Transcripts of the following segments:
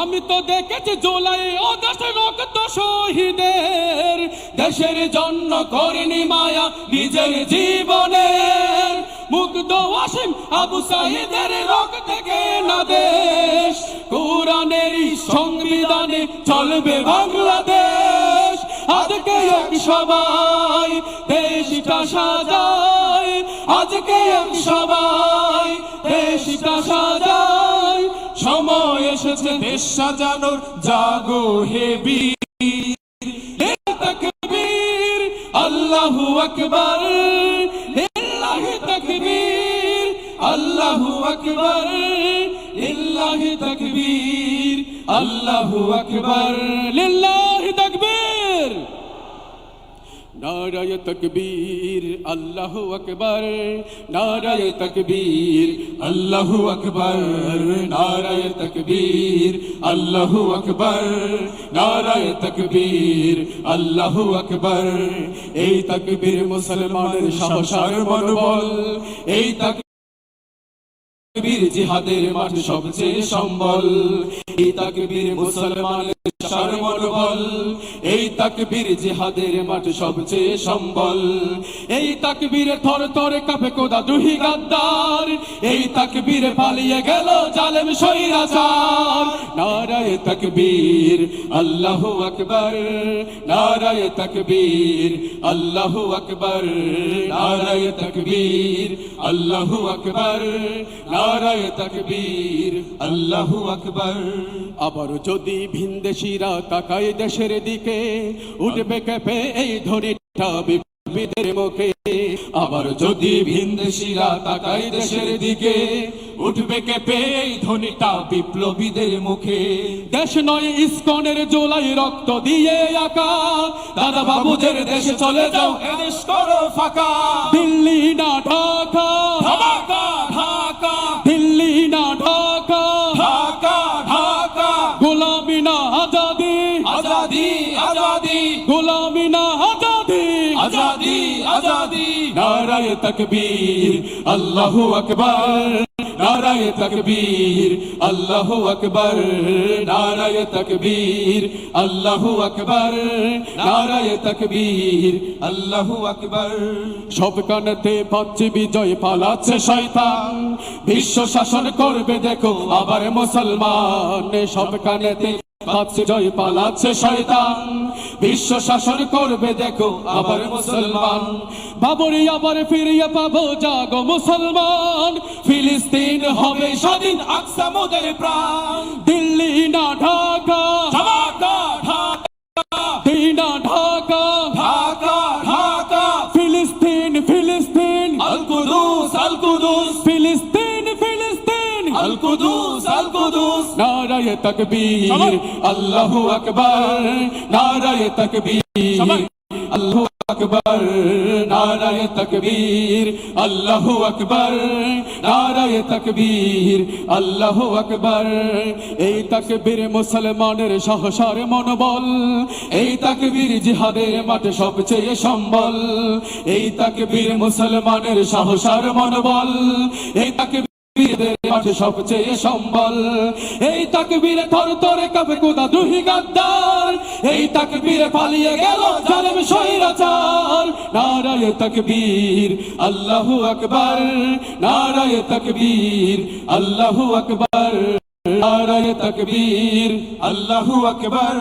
আমি তো দেখেছি জুলাই ও দেশে রক্ত শহীদের, দেশের জন্য করেনি মায়া নিজের জীবনের। মুগ্ধ ওয়াসিম আবু সাঈদের রক্ত থেকে না দেশ, কোরআনের সংবিধানে চলবে বাংলাদেশ। আজকে এক সবাই দেশটা সাজায়, আজকে এক সবাই দেশটা সাজায়। সময় এসেছে দেশ সাজানোর, জাগো হে বীর। তাকবীর আল্লাহু আকবার, লিল্লাহি তাকবীর আল্লাহু আকবার, লিল্লাহি তাকবীর আল্লাহু আকবার, লিল্লাহি তাকবীর। নারায়ে তাকবীর আল্লাহু আকবার, নারায়ে তাকবীর আল্লাহু আকবার, নারায়ে তাকবীর আল্লাহু আকবার, নারায়ে তাকবীর আল্লাহু আকবার। এই তাকবীর মুসলমানের সাহস আর মনোবল, এই তাকবীর জিহাদের মাঠ সবচেয়ে সম্বল। এই তাকবীর মুসলমানের সার মনোবল, এই তাকবীর জিহাদের মাঠ সবচেয়ে সম্বল। এই তাকবীরে থর থরে কাঁপে খোদা দ্রোহী গাদ্দার, এই তাকবীরে পালিয়ে গেল জালেম স্বৈরাচার। নারায়ে তাকবীর আল্লাহু আকবার, নারায়ে তাকবীর আল্লাহু আকবার, নারায়ে তাকবীর আল্লাহু আকবার, নারায়ে তাকবীর আল্লাহু আকবার। আবার যদি ভিনদেশীরা তাকায় দেশের দিকে, উঠবে কেঁপে এই ধ্বনিটা বিপ্লবীদের মুখে। আবার যদি ভিনদেশীরা তাকায় দেশের দিকে, উঠবে কেঁপে এই ধ্বনিটা বিপ্লবীদের মুখে। দেশ নয় ইসকনের জুলাই রক্ত দিয়ে আঁকা, দাদা বাবুদের দেশে চলে যাও এদেশ করো ফাঁকা। দিল্লি না ঢাকা, ঢাকা ঢাকা, দিল্লি না ঢাকা, ঢাকা ঢাকা। গোলামি না আজাদি, আজাদি আজাদি, গোলামি না আজাদি, আজাদি আজাদি। নারায়ে তাকবীর আল্লাহু আকবার, নারায়ে তাকবীর আল্লাহু আকবার, নারায়ে তাকবীর আল্লাহু আকবার, নারায়ে তাকবীর আল্লাহু আকবার। সব কানেতে পাচ্ছে বিজয়, পালাচ্ছে শয়তান, বিশ্ব শাসন করবে দেখো আবার মুসলমান। সব কানেতে পাচ্ছে জয়, পালাচ্ছে শয়তান, বিশ্ব শাসন করবে দেখো আবার মুসলমান। বাবরি আবার ফিরিয়ে পাবো, জাগো মুসলমান। ফিলিস্তিন হবে স্বাধীন, আকসা মোদের প্রাণ। দিল্লি না ঢাকা, ঢাকা ঢাকা, দিল্লি না ঢাকা, ঢাকা ঢাকা। ফিলিস্তিন ফিলিস্তিন, আল কুদুস আল কুদুস, ফিলিস্তিন ফিলিস্তিন, আল কুদুস আল কুদুস। নারায়ে তাকবীর আল্লাহু আকবার, নারায়ে তাকবীর আল্লাহু আকবার, নারায়ে তাকবীর আল্লাহু আকবার, নারায়ে তাকবীর আল্লাহু আকবার। এই তাকবীর মুসলমানের সাহস আর মনোবল, এই তাকবীর জিহাদের মাঠে সবচেয়ে সম্বল। এই তাকবীর মুসলমানের সাহস আর মনোবল, এই তাকবীর মাঠে সবচেয়ে সম্বল। এই তাকবীরে থর থরে কাঁপে খোদা দ্রোহী গাদ্দার, এই তাকবীরে পালিয়ে গেল জালেম স্বৈরাচার। নারায়ে তাকবীর আল্লাহু আকবার, নারায়ে তাকবীর আল্লাহু আকবার, নারায়ে তাকবীর আল্লাহু আকবার,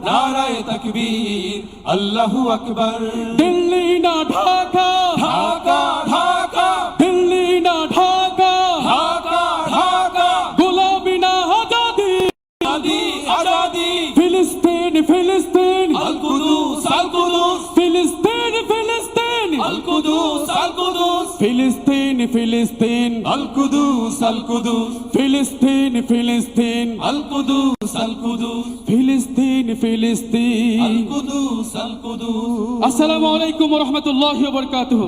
নারায়ে তাকবীর আল্লাহু আকবার। দিল্লি না ঢাকা, ঢাকা ঢাকা, দিল্লি না ঢাকা, ঢাকা ঢাকা। গোলামি না আজাদি, আজাদি আজাদি। ফিলিস্তিন ফিলিস্তিন, আল কুদুস আল কুদুস, ফিলিস্তিন ফিলিস্তিন, আল কুদুস আল কুদুস। ফিলিস্তিন ফিলিস্তিন, আল কুদুস আল কুদুস, ফিলিস্তিন ফিলিস্তিন, আল কুদুস আল কুদুস, ফিলিস্তিন ফিলিস্তিন, আল কুদুস আল কুদুস। আসসালামু আলাইকুম ওয়া রাহমাতুল্লাহি ওয়া বারাকাতুহু।